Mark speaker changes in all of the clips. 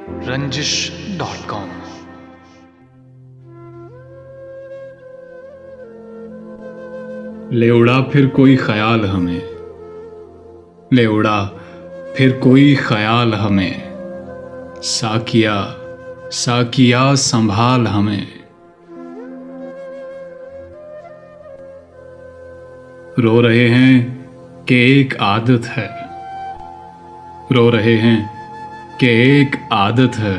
Speaker 1: रंजिश.com।
Speaker 2: ले उड़ा फिर कोई ख्याल हमें, ले उड़ा फिर कोई ख्याल हमें, साकिया साकिया संभाल हमें। रो रहे हैं कि एक आदत है, रो रहे हैं कि एक आदत है,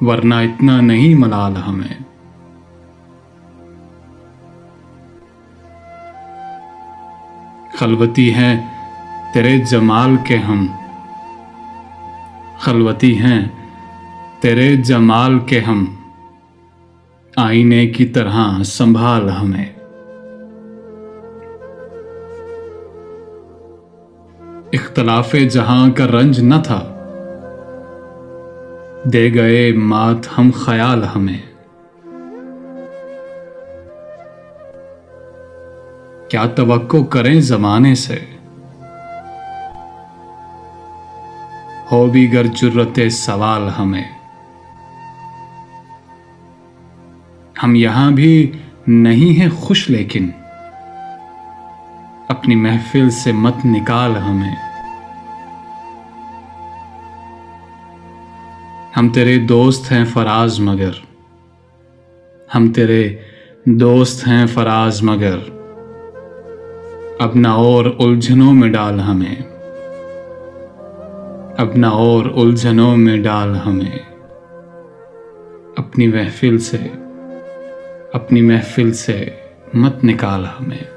Speaker 2: वरना इतना नहीं मलाल हमें। खलवती हैं तेरे जमाल के हम, खलवती हैं तेरे जमाल के हम, आईने की तरह संभाल हमें। इख्तलाफे जहां का रंज न था, दे गए मात हम ख्याल हमें। क्या तवक्को करें जमाने से, हो भी गर जुर्रते सवाल हमें। हम यहां भी नहीं हैं खुश, लेकिन अपनी महफिल से मत निकाल हमें। हम तेरे दोस्त हैं फराज मगर, हम तेरे दोस्त हैं फराज मगर, अब न और उलझनों में डाल हमें, अब न और उलझनों में डाल हमें। अपनी महफिल से मत निकाल हमें।